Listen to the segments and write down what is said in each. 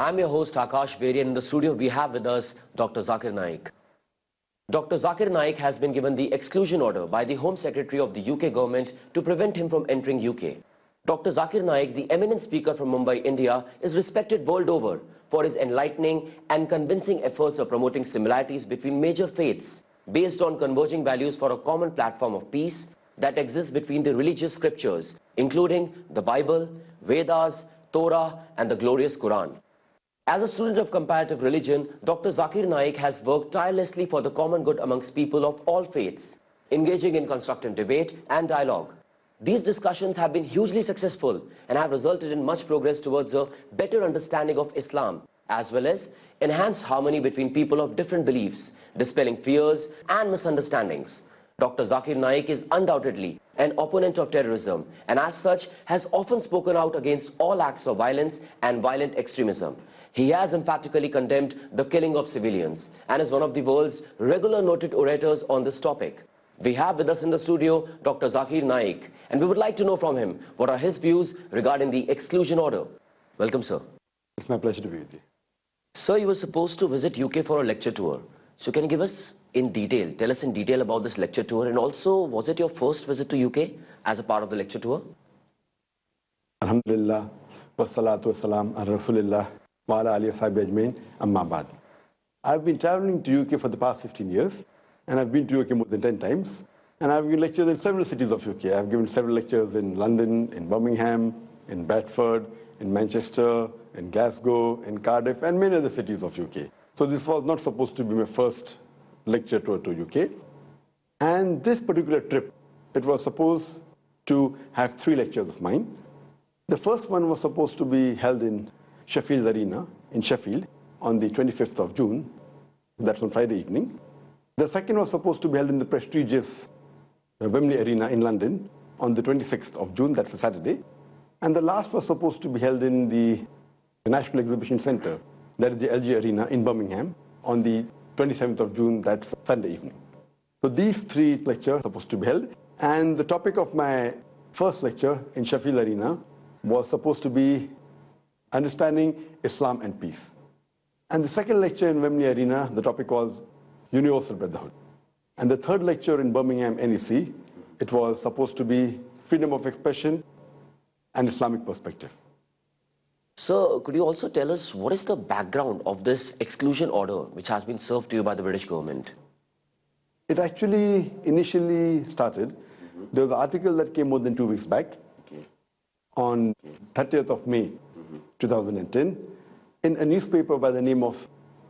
I'm your host Aakash Beri, and in the studio we have with us Dr. Zakir Naik. Dr. Zakir Naik has been given the exclusion order by the Home Secretary of the UK government to prevent him from entering UK. Dr. Zakir Naik, the eminent speaker from Mumbai, India, is respected world over for his enlightening and convincing efforts of promoting similarities between major faiths based on converging values for a common platform of peace that exists between the religious scriptures, including the Bible, Vedas, Torah, and the glorious Quran. As a student of comparative religion, Dr. Zakir Naik has worked tirelessly for the common good amongst people of all faiths, engaging in constructive debate and dialogue. These discussions have been hugely successful and have resulted in much progress towards a better understanding of Islam, as well as enhanced harmony between people of different beliefs, dispelling fears and misunderstandings. Dr. Zakir Naik is undoubtedly an opponent of terrorism and as such has often spoken out against all acts of violence and violent extremism. He has emphatically condemned the killing of civilians and is one of the world's regular noted orators on this topic. We have with us in the studio Dr. Zakir Naik, and we would like to know from him what are his views regarding the exclusion order. Welcome, sir. It's my pleasure to be with you. Sir, you were supposed to visit UK for a lecture tour. So can you give us in detail, tell us in detail about this lecture tour, and also was it your first visit to UK as a part of the lecture tour? Alhamdulillah, wassalatu wassalam ala Rasulillah wa ala alihi wa sahbihi ajmain, amma ba'd. I've been traveling to UK for the past 15 years, and I've been to UK more than 10 times, and I've given lectures in several cities of UK. I've given several lectures in London, in Birmingham, in Bradford, in Manchester, in Glasgow, in Cardiff, and many other cities of UK. So this was not supposed to be my first lecture tour to UK. And this particular trip, it was supposed to have 3 lectures of mine. The first one was supposed to be held in Sheffield Arena in Sheffield on the 25th of June. That's on Friday evening. The second was supposed to be held in the prestigious Wembley Arena in London on the 26th of June, that's a Saturday. And the last was supposed to be held in the National Exhibition Centre, that is the LG Arena in Birmingham, on the 27th of June, that's Sunday evening. So these 3 lectures are supposed to be held. And the topic of my first lecture in Sheffield Arena was supposed to be Understanding Islam and Peace. And the second lecture in Wembley Arena, the topic was Universal Brotherhood. And the third lecture in Birmingham NEC, it was supposed to be Freedom of Expression and Islamic Perspective. Sir, could you also tell us what is the background of this exclusion order which has been served to you by the British government? It actually initially started, there was an article that came more than 2 weeks back on 30th of May 2010 in a newspaper by the name of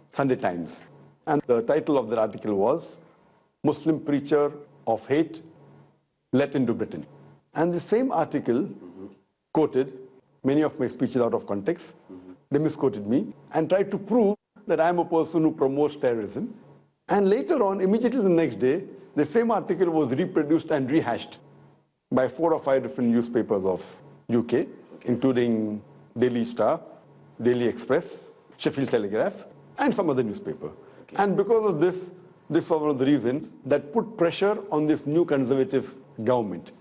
Sunday Times. And the title of that article was Muslim Preacher of Hate Let into Britain. And the same article quoted many of my speeches out of context. They misquoted me and tried to prove that I'm a person who promotes terrorism. And later on, immediately the next day, the same article was reproduced and rehashed by 4 or 5 different newspapers of UK, including Daily Star, Daily Express, Sheffield Telegraph, and some other newspaper. And because of this, this was one of the reasons that put pressure on this new conservative government.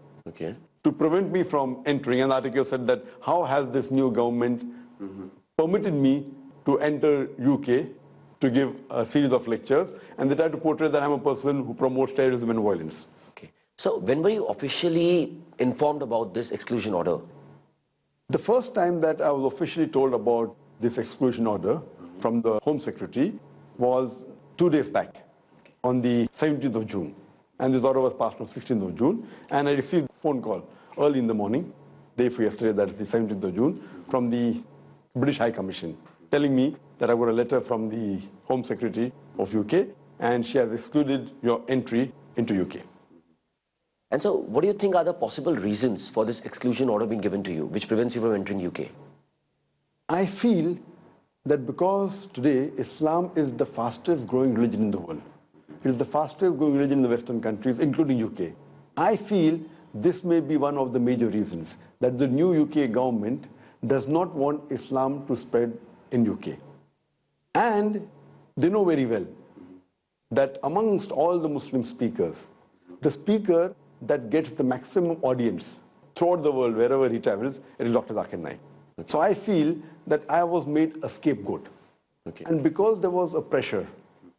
To prevent me from entering. An article said that how has this new government permitted me to enter UK to give a series of lectures, and they tried to portray that I'm a person who promotes terrorism and violence. So when were you officially informed about this exclusion order? The first time that I was officially told about this exclusion order from the Home Secretary was 2 days back on the 17th of June. And this order was passed on 16th of June. And I received a phone call early in the morning, day for yesterday, that is the 17th of June, from the British High Commission, telling me that I got a letter from the Home Secretary of UK, and she has excluded your entry into UK. And so what do you think are the possible reasons for this exclusion order being given to you, which prevents you from entering UK? I feel that because today Islam is the fastest growing religion in the world. It is the fastest growing religion in the Western countries, including UK. I feel this may be one of the major reasons that the new UK government does not want Islam to spread in UK. And they know very well that amongst all the Muslim speakers, the speaker that gets the maximum audience throughout the world, wherever he travels, it is Dr. Zakir Naik. So I feel that I was made a scapegoat. Okay. And because there was a pressure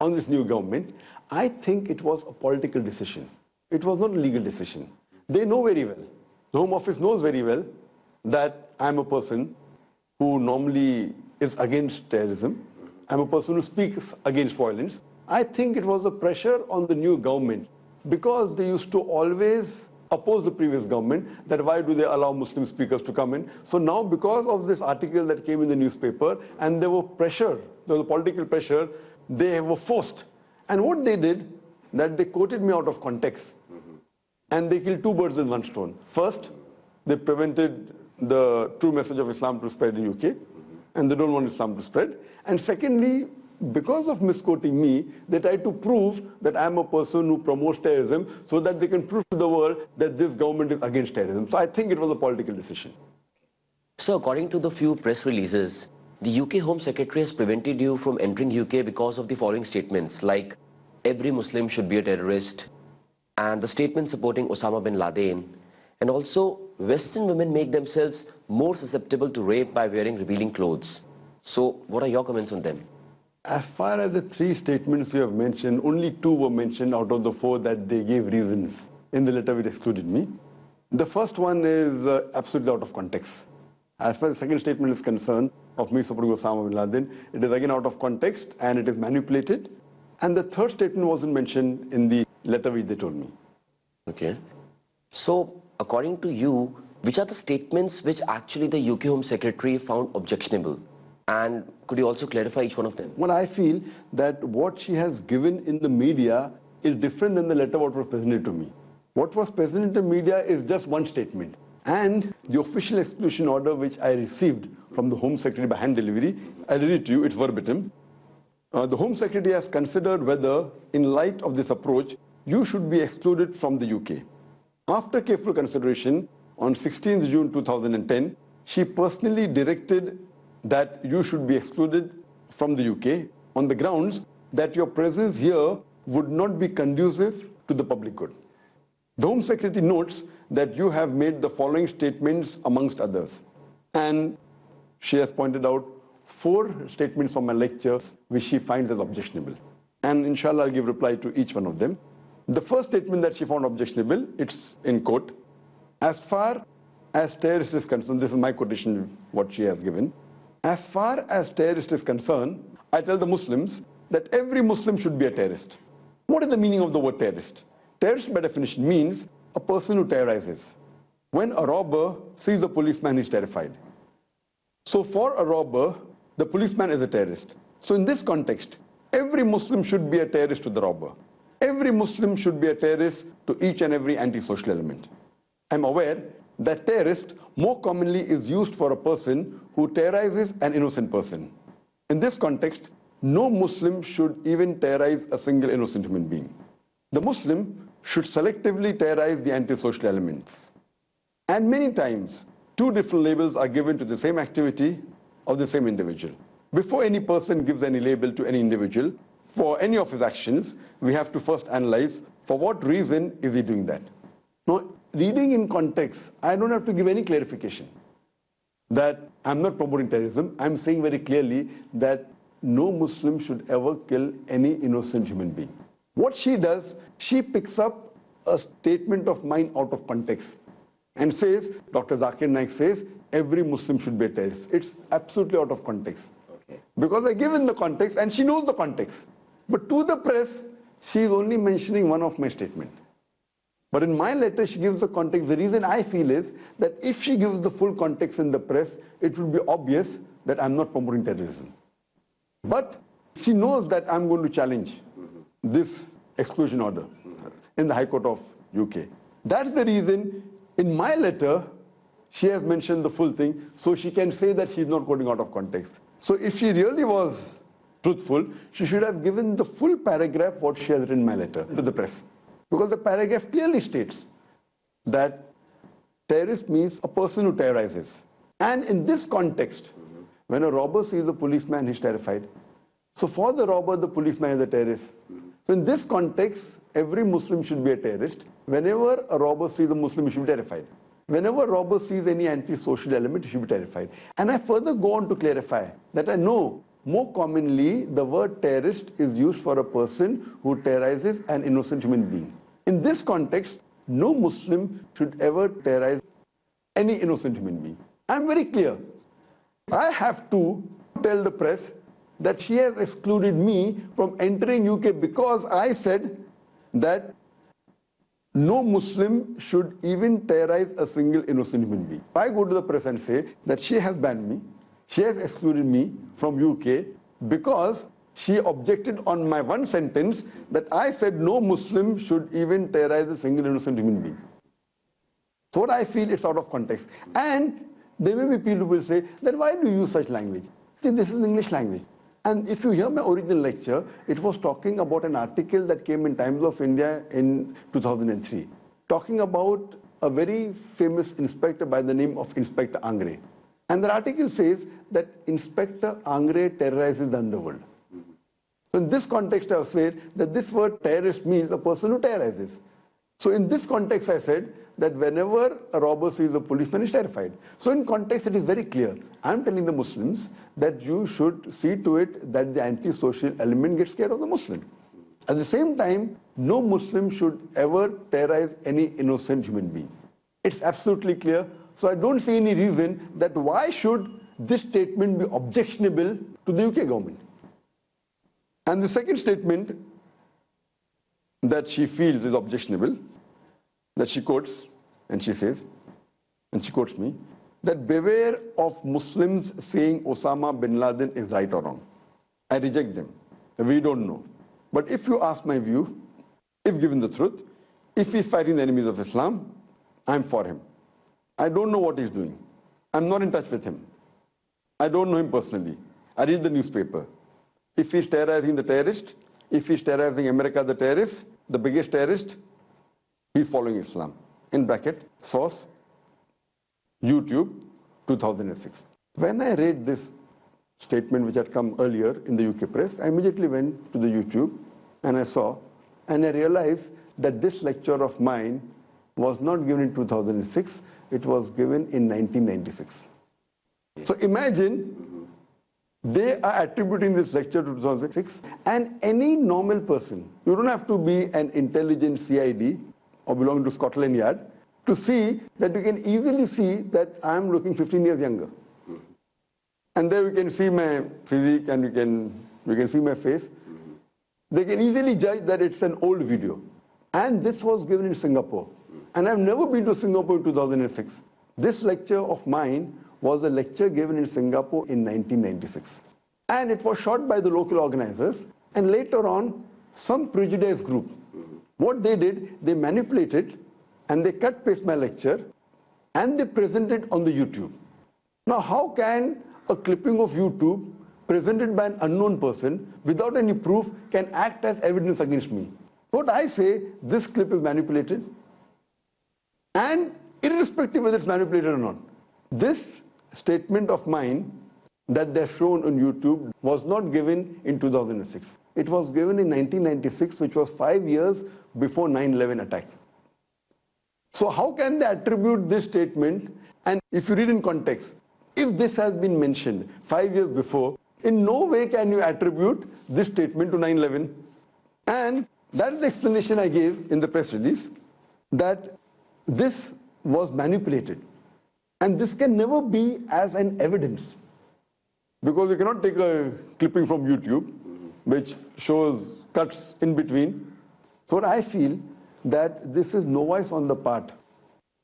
on this new government, I think it was a political decision. It was not a legal decision. They know very well, the Home Office knows very well that I'm a person who normally is against terrorism. I'm a person who speaks against violence. I think it was a pressure on the new government because they used to always oppose the previous government that why do they allow Muslim speakers to come in. So now because of this article that came in the newspaper and there was political pressure, they were forced. And what they did, that they quoted me out of context. And they killed two birds with one stone. First, they prevented the true message of Islam to spread in UK, and they don't want Islam to spread. And secondly, because of misquoting me, they tried to prove that I'm a person who promotes terrorism so that they can prove to the world that this government is against terrorism. So I think it was a political decision. So according to the few press releases, the UK Home Secretary has prevented you from entering UK because of the following statements, like every Muslim should be a terrorist, and the statement supporting Osama bin Laden, and also Western women make themselves more susceptible to rape by wearing revealing clothes. So what are your comments on them? As far as the three statements you have mentioned, only two were mentioned out of the four that they gave reasons in the letter which excluded me. The first one is absolutely out of context. As far as the second statement is concerned, of me supporting Osama bin Laden, it is again out of context and it is manipulated. And the third statement wasn't mentioned in the letter which they told me. Okay. So according to you, which are the statements which actually the UK Home Secretary found objectionable? And could you also clarify each one of them? Well, I feel that what she has given in the media is different than the letter what was presented to me. What was presented to media is just one statement. And the official exclusion order which I received from the Home Secretary by hand delivery, I'll read it to you, it's verbatim. The Home Secretary has considered whether, in light of this approach, you should be excluded from the UK. After careful consideration, on 16th June 2010, she personally directed that you should be excluded from the UK on the grounds that your presence here would not be conducive to the public good. The Home Secretary notes that you have made the following statements amongst others. And she has pointed out 4 statements from my lectures which she finds as objectionable. And inshallah, I'll give reply to each one of them. The first statement that she found objectionable, it's in quote, as far as terrorist is concerned, this is my quotation, what she has given. As far as terrorist is concerned, I tell the Muslims that every Muslim should be a terrorist. What is the meaning of the word terrorist? Terrorist by definition means a person who terrorizes. When a robber sees a policeman, he's terrified. So for a robber, the policeman is a terrorist. So in this context, every Muslim should be a terrorist to the robber. Every Muslim should be a terrorist to each and every anti-social element. I'm aware that terrorist more commonly is used for a person who terrorizes an innocent person. In this context, no Muslim should even terrorize a single innocent human being. The Muslim should selectively terrorize the anti-social elements. And many times, 2 different labels are given to the same activity of the same individual. Before any person gives any label to any individual, for any of his actions, we have to first analyze for what reason is he doing that. Now, reading in context, I don't have to give any clarification that I'm not promoting terrorism. I'm saying very clearly that no Muslim should ever kill any innocent human being. What she does, she picks up a statement of mine out of context and says, Dr. Zakir Naik says, every Muslim should be a terrorist. It's absolutely out of context. Okay. Because I give in the context and she knows the context. But to the press, she is only mentioning one of my statements. But in my letter, she gives the context. The reason I feel is that if she gives the full context in the press, it will be obvious that I'm not promoting terrorism. But she knows that I'm going to challenge this exclusion order in the High Court of UK. That's the reason in my letter, she has mentioned the full thing, so she can say that she's not quoting out of context. So if she really was truthful, she should have given the full paragraph what she has written in my letter to the press. Because the paragraph clearly states that terrorist means a person who terrorizes. And in this context, when a robber sees a policeman, he's terrified. So for the robber, the policeman is a terrorist. So in this context, every Muslim should be a terrorist. Whenever a robber sees a Muslim, he should be terrified. whenever robber sees any anti-social element, he should be terrified. And I further go on to clarify that I know more commonly the word terrorist is used for a person who terrorizes an innocent human being. In this context, no Muslim should ever terrorize any innocent human being. I'm very clear. I have to tell the press that she has excluded me from entering UK because I said that no Muslim should even terrorize a single innocent human being. I go to the press and say that she has banned me, she has excluded me from UK because she objected on my one sentence that I said no Muslim should even terrorize a single innocent human being. So what I feel, it's out of context. And there may be people who will say that why do you use such language? See, this is English language. And if you hear my original lecture, it was talking about an article that came in Times of India in 2003, talking about a very famous inspector by the name of Inspector Angre. And the article says that Inspector Angre terrorizes the underworld. So in this context, I have said that this word terrorist means a person who terrorizes. So in this context, I said that whenever a robber sees a policeman, is terrified. So in context, it is very clear. I'm telling the Muslims that you should see to it that the anti-social element gets scared of the Muslim. At the same time, no Muslim should ever terrorize any innocent human being. It's absolutely clear. So I don't see any reason that why should this statement be objectionable to the UK government. And the second statement that she feels is objectionable, that she quotes, and she says, and she quotes me, that beware of Muslims saying Osama bin Laden is right or wrong. I reject them. We don't know. But if you ask my view, if given the truth, if he's fighting the enemies of Islam, I'm for him. I don't know what he's doing. I'm not in touch with him. I don't know him personally. I read the newspaper. If he's terrorizing the terrorist, if he's terrorizing America, the terrorist, the biggest terrorist, he's following Islam. In bracket, source, YouTube, 2006. When I read this statement which had come earlier in the UK press, I immediately went to the YouTube and I saw, and I realized that this lecture of mine was not given in 2006, it was given in 1996. So imagine they are attributing this lecture to 2006, and any normal person, you don't have to be an intelligent CID or belong to Scotland Yard to see that you can easily see that I'm looking 15 years younger. And there you can see my physique and you can see my face. They can easily judge that it's an old video. And this was given in Singapore. And I've never been to Singapore in 2006. This lecture of mine was a lecture given in Singapore in 1996. And it was shot by the local organizers. And later on, some prejudiced group, what they did, they manipulated and they cut paste my lecture and they presented on the YouTube. Now, how can a clipping of YouTube presented by an unknown person without any proof can act as evidence against me? What I say, this clip is manipulated, and irrespective whether it's manipulated or not, this statement of mine that they're shown on YouTube was not given in 2006. It was given in 1996, which was 5 years before 9/11 attack. So how can they attribute this statement? And if you read in context, if this has been mentioned 5 years before, in no way can you attribute this statement to 9/11. And that is the explanation I gave in the press release, that this was manipulated. And this can never be as an evidence, because you cannot take a clipping from YouTube which shows cuts in between. So I feel that this is novice on the part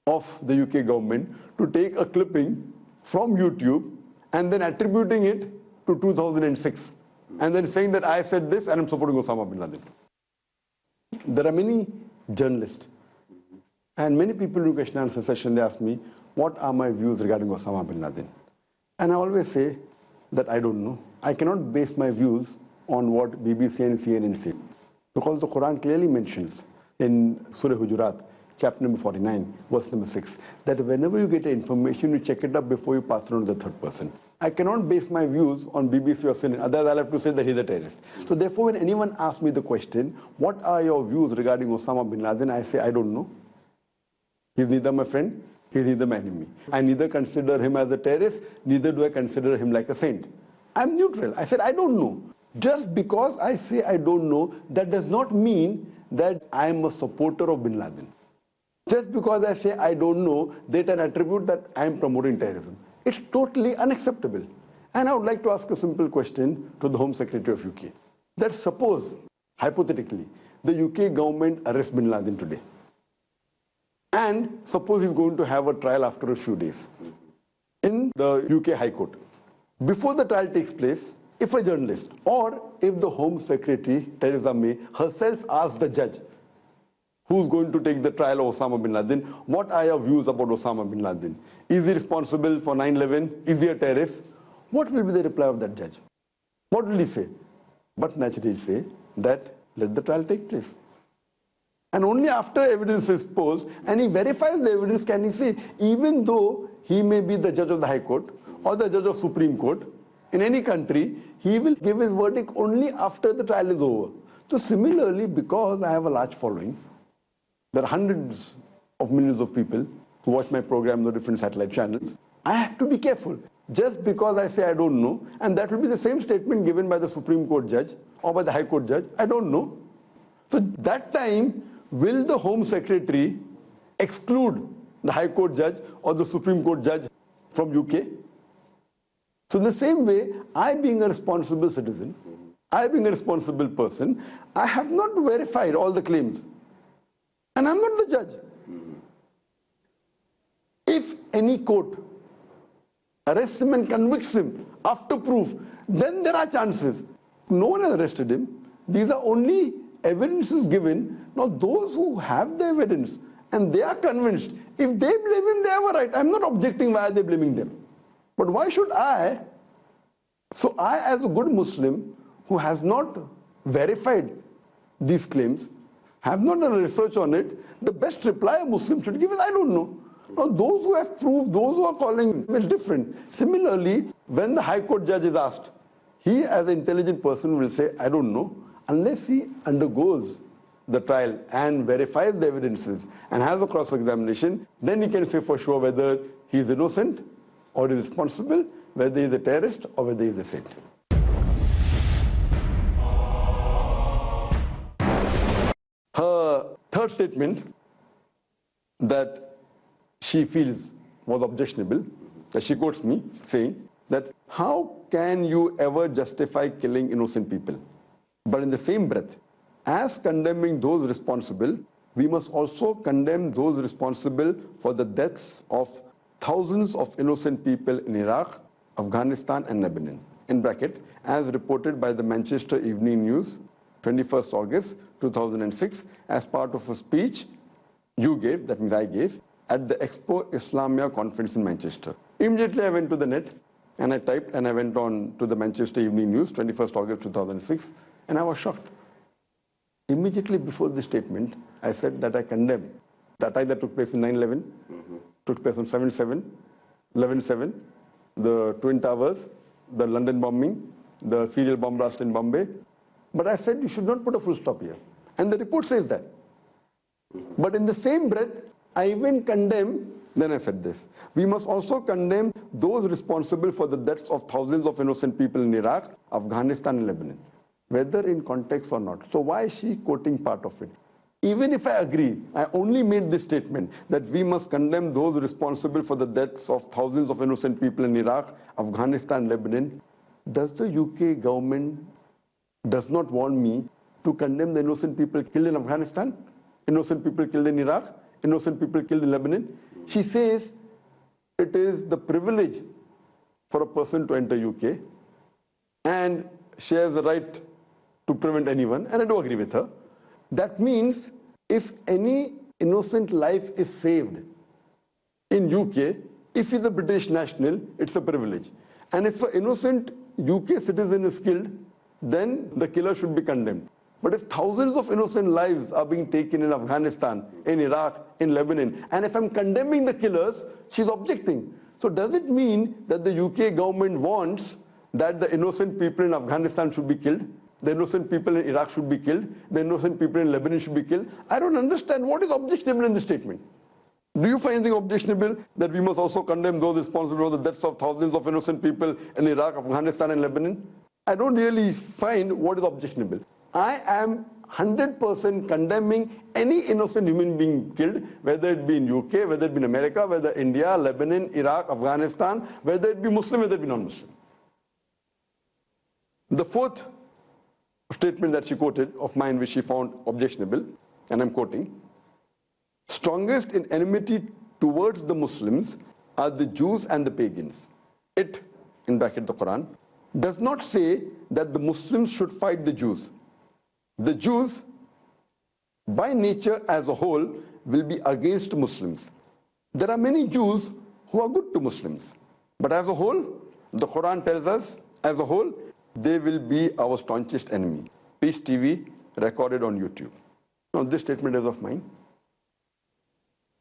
of the UK government to take a clipping from YouTube and then attributing it to 2006 and then saying that I said this and I'm supporting Osama bin Laden. There are many journalists and many people in question and answer session, they ask me, what are my views regarding Osama bin Laden? And I always say that I don't know. I cannot base my views on what BBC and CNN say, because the Quran clearly mentions in Surah Hujurat, chapter number 49, verse number 6, that whenever you get information, you check it up before you pass it on to the third person. I cannot base my views on BBC or CNN, otherwise I'll have to say that he's a terrorist. So therefore, when anyone asks me the question, what are your views regarding Osama bin Laden, I say, I don't know. He's neither my friend, He's neither my enemy. I neither consider him as a terrorist, neither do I consider him like a saint. I'm neutral. I said, I don't know. Just because I say I don't know, that does not mean that I am a supporter of bin Laden. Just because I say I don't know, they can attribute that I am promoting terrorism. It's totally unacceptable. And I would like to ask a simple question to the Home Secretary of UK. That suppose, hypothetically, the UK government arrests bin Laden today. And suppose he's going to have a trial after a few days in the UK High Court. Before the trial takes place, if a journalist or if the Home Secretary, Theresa May, herself asks the judge, who's going to take the trial of Osama bin Laden, what are your views about Osama bin Laden? Is he responsible for 9/11? Is he a terrorist? What will be the reply of that judge? What will he say? But naturally he'll say that let the trial take place. And only after evidence is posed and he verifies the evidence can he say, even though he may be the judge of the High Court or the judge of Supreme Court, in any country, he will give his verdict only after the trial is over. So similarly, because I have a large following, there are hundreds of millions of people who watch my program on the different satellite channels, I have to be careful. Just because I say I don't know, and that will be the same statement given by the Supreme Court judge or by the High Court judge, I don't know. So that time, will the Home Secretary exclude the High Court judge or the Supreme Court judge from UK? So in the same way, I being a responsible citizen, I being a responsible person, I have not verified all the claims. And I'm not the judge. If any court arrests him and convicts him after proof, then there are chances. No one has arrested him. These are only evidences given. Now those who have the evidence and they are convinced, if they blame him, they have a right. I'm not objecting why are they blaming them. But why should I? So I, as a good Muslim who has not verified these claims, have not done research on it, the best reply a Muslim should give is, I don't know. Now, those who have proved, those who are calling, it's different. Similarly, when the High Court judge is asked, he as an intelligent person will say, I don't know, unless he undergoes the trial and verifies the evidences and has a cross-examination, then he can say for sure whether he is innocent or is responsible, whether he is a terrorist or whether he is a saint. Her third statement that she feels was objectionable, that she quotes me saying that how can you ever justify killing innocent people? But in the same breath, as condemning those responsible, we must also condemn those responsible for the deaths of thousands of innocent people in Iraq, Afghanistan and Lebanon. In bracket, as reported by the Manchester Evening News, 21st August 2006, as part of a speech you gave, that means I gave, at the Expo Islamia conference in Manchester. Immediately I went to the net and I typed and I went on to the Manchester Evening News, 21st August 2006, and I was shocked. Immediately before this statement, I said that I condemn the attack that took place in 9/11, took place on 7/7, 11/7, the Twin Towers, the London bombing, the serial bomb blast in Bombay. But I said you should not put a full stop here. And the report says that. But in the same breath, I even condemn, then I said this, we must also condemn those responsible for the deaths of thousands of innocent people in Iraq, Afghanistan and Lebanon, whether in context or not. So why is she quoting part of it? Even if I agree, I only made this statement that we must condemn those responsible for the deaths of thousands of innocent people in Iraq, Afghanistan, Lebanon. Does the UK government does not want me to condemn the innocent people killed in Afghanistan, innocent people killed in Iraq, innocent people killed in Lebanon? She says it is the privilege for a person to enter UK and she has the right to prevent anyone, and I do agree with her. That means if any innocent life is saved in UK, if he's a British national, it's a privilege. And if an innocent UK citizen is killed, then the killer should be condemned. But if thousands of innocent lives are being taken in Afghanistan, in Iraq, in Lebanon, and if I'm condemning the killers, she's objecting. So does it mean that the UK government wants that the innocent people in Afghanistan should be killed, the innocent people in Iraq should be killed, the innocent people in Lebanon should be killed? I don't understand what is objectionable in this statement. Do you find anything objectionable that we must also condemn those responsible for the deaths of thousands of innocent people in Iraq, Afghanistan, and Lebanon? I don't really find what is objectionable. I am 100% condemning any innocent human being killed, whether it be in UK, whether it be in America, whether India, Lebanon, Iraq, Afghanistan, whether it be Muslim, whether it be non-Muslim. The fourth statement that she quoted of mine, which she found objectionable, and I'm quoting, strongest in enmity towards the Muslims are the Jews and the pagans. It, in bracket the Quran, does not say that the Muslims should fight the Jews. The Jews, by nature as a whole, will be against Muslims. There are many Jews who are good to Muslims. But as a whole, the Quran tells us, as a whole, they will be our staunchest enemy. Peace TV, recorded on YouTube. Now, this statement is of mine.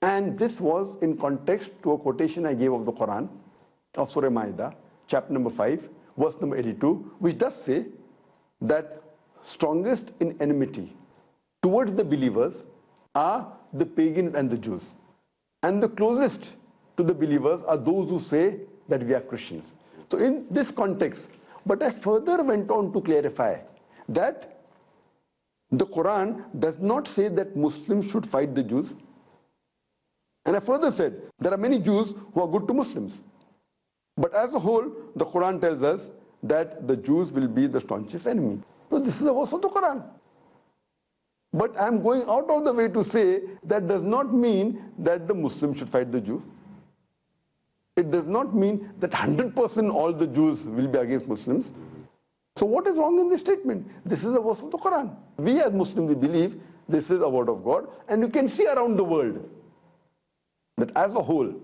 And this was in context to a quotation I gave of the Quran, of Surah Ma'idah, chapter number 5, verse number 82, which does say that strongest in enmity towards the believers are the pagans and the Jews. And the closest to the believers are those who say that we are Christians. So in this context, but I further went on to clarify that the Quran does not say that Muslims should fight the Jews. And I further said, there are many Jews who are good to Muslims. But as a whole, the Quran tells us that the Jews will be the staunchest enemy. So this is a verse of the Quran. But I'm going out of the way to say that does not mean that the Muslims should fight the Jew. It does not mean that 100% all the Jews will be against Muslims. So what is wrong in this statement? This is a verse of the Quran. We as Muslims, we believe this is a word of God. And you can see around the world that as a whole,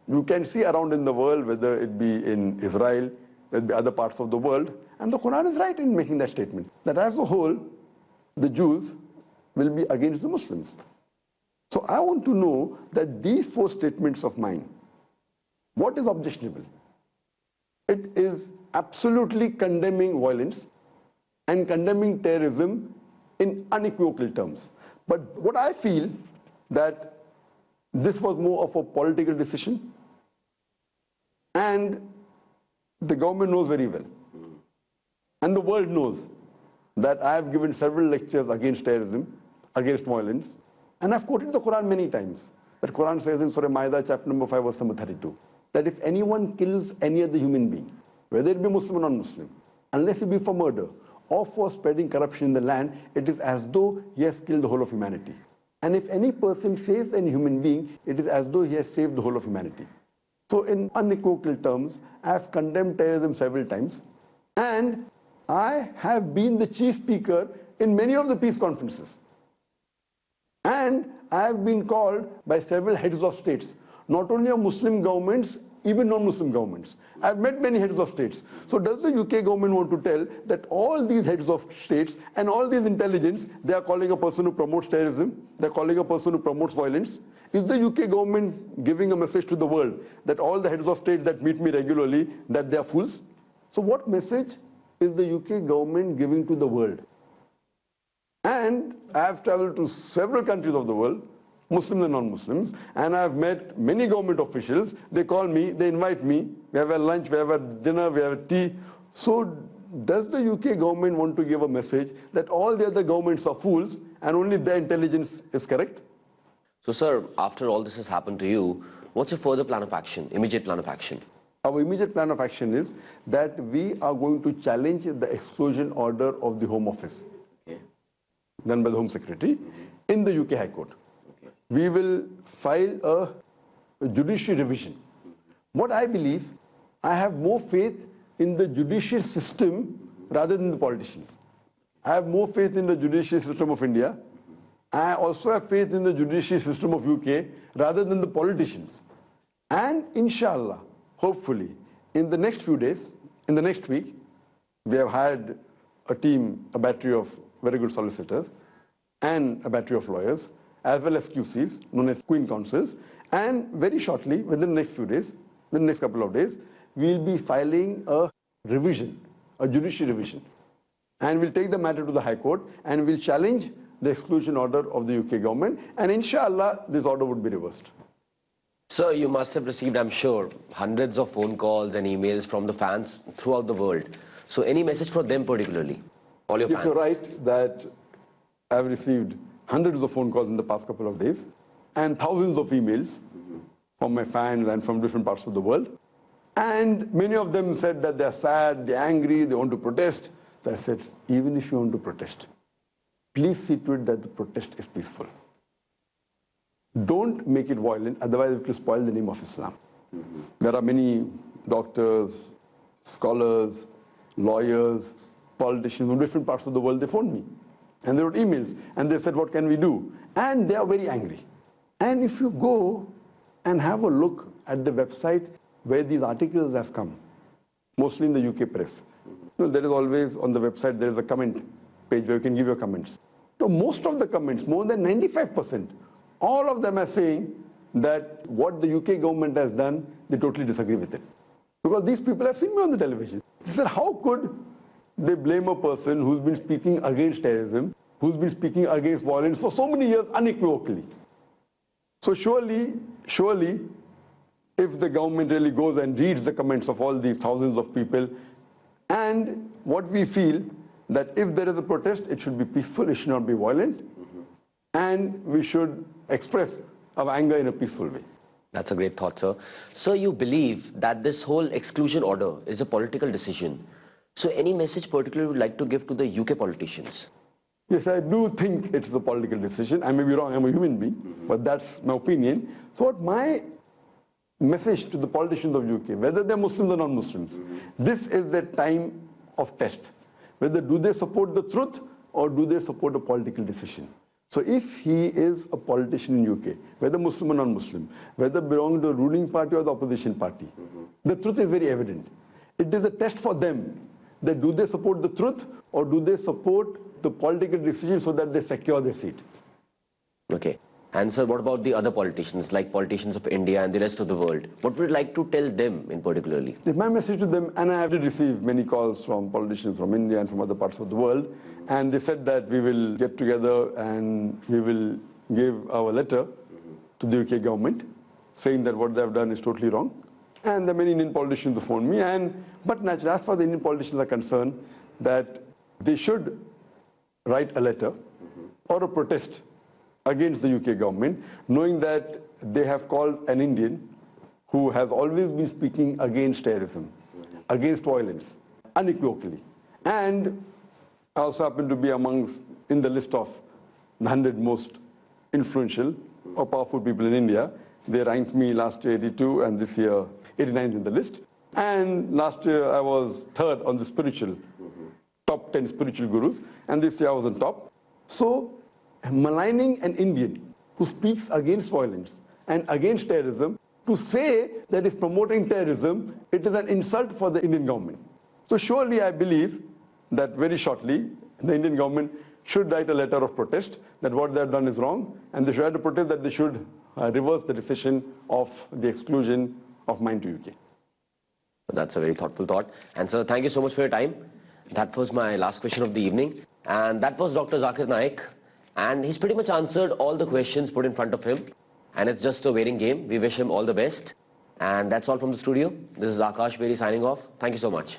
you can see around in the world, whether it be in Israel, whether it be other parts of the world, and the Quran is right in making that statement, that as a whole, the Jews will be against the Muslims. So I want to know that these four statements of mine, what is objectionable? It is absolutely condemning violence and condemning terrorism in unequivocal terms. But what I feel that this was more of a political decision, and the government knows very well, and the world knows that I have given several lectures against terrorism, against violence, and I've quoted the Quran many times. The Quran says in Surah Ma'idah, chapter number 5, verse number 32, that if anyone kills any other human being, whether it be Muslim or non-Muslim, unless it be for murder or for spreading corruption in the land, it is as though he has killed the whole of humanity. And if any person saves any human being, it is as though he has saved the whole of humanity. So in unequivocal terms, I have condemned terrorism several times, and I have been the chief speaker in many of the peace conferences. And I have been called by several heads of states, not only of Muslim governments, even non-Muslim governments. I've met many heads of states. So does the UK government want to tell that all these heads of states and all these intelligence, they are calling a person who promotes terrorism, they're calling a person who promotes violence? Is the UK government giving a message to the world that all the heads of states that meet me regularly, that they are fools? So what message is the UK government giving to the world? And I have traveled to several countries of the world, Muslims and non-Muslims, and I've met many government officials. They call me, they invite me, we have a lunch, we have a dinner, we have a tea. So does the UK government want to give a message that all the other governments are fools and only their intelligence is correct? So sir, after all this has happened to you, what's your further plan of action, immediate plan of action? Our immediate plan of action is that we are going to challenge the exclusion order of the Home Office, done by the Home Secretary, in the UK High Court. We will file a judicial revision. What I believe, I have more faith in the judicial system rather than the politicians. I have more faith in the judicial system of India. I also have faith in the judicial system of UK rather than the politicians. And inshallah, hopefully, in the next few days, in the next week, we have hired a team, a battery of very good solicitors and a battery of lawyers, as well as QCs, known as Queen Counsels. And very shortly, within the next few days, the next couple of days, we'll be filing a revision, a judicial revision. And we'll take the matter to the High Court and we'll challenge the exclusion order of the UK government. And inshallah, this order would be reversed. So you must have received, I'm sure, hundreds of phone calls and emails from the fans throughout the world. So any message for them particularly? All your Yes, fans? you're right that I've received hundreds of phone calls in the past couple of days and thousands of emails from my fans and from different parts of the world. And many of them said that they're sad, they're angry, they want to protest. So I said, even if you want to protest, please see to it that the protest is peaceful. Don't make it violent, otherwise it will spoil the name of Islam. There are many doctors, scholars, lawyers, politicians from different parts of the world. They phoned me and they wrote emails and they said, what can we do? And they are very angry. And if you go and have a look at the website where these articles have come, mostly in the UK press, there is always on the website, there is a comment page where you can give your comments. So most of the comments, more than 95%, all of them are saying that what the UK government has done, they totally disagree with it. Because these people have seen me on the television. They said, how could they blame a person who's been speaking against terrorism, who's been speaking against violence for so many years unequivocally? So surely, if the government really goes and reads the comments of all these thousands of people, and what we feel that if there is a protest, it should be peaceful, it should not be violent, and we should express our anger in a peaceful way. That's a great thought, sir. So you believe that this whole exclusion order is a political decision. So any message particularly you would like to give to the UK politicians? Yes, I do think it's a political decision. I may be wrong, I'm a human being, but that's my opinion. So what my message to the politicians of UK, whether they're Muslims or non-Muslims, this is the time of test. Whether do they support the truth or do they support a political decision? So if he is a politician in UK, whether Muslim or non-Muslim, whether belonging to the ruling party or the opposition party, the truth is very evident. It is a test for them that do they support the truth or do they support the political decision so that they secure their seat. Okay. And sir, what about the other politicians, like politicians of India and the rest of the world? What would you like to tell them in particularly? My message to them, and I have received many calls from politicians from India and from other parts of the world, and they said that we will get together and we will give our letter to the UK government saying that what they have done is totally wrong. And the many Indian politicians have phoned me, but naturally, as far as the Indian politicians are concerned, that they should write a letter or a protest against the UK government, knowing that they have called an Indian who has always been speaking against terrorism, against violence, unequivocally. And I also happen to be amongst in the list of the 100 most influential or powerful people in India. They ranked me last year 82 and this year 89th in the list. And last year I was third on the top 10 spiritual gurus, and this year I was on top. So maligning an Indian who speaks against violence and against terrorism, to say that is promoting terrorism, it is an insult for the Indian government. So surely I believe that very shortly the Indian government should write a letter of protest that what they have done is wrong, and they should write a protest that they should reverse the decision of the exclusion of mine to UK. That's a very thoughtful thought. And sir, thank you so much for your time. That was my last question of the evening. And that was Dr. Zakir Naik. And he's pretty much answered all the questions put in front of him. And it's just a waiting game. We wish him all the best. And that's all from the studio. This is Aakash Beri signing off. Thank you so much.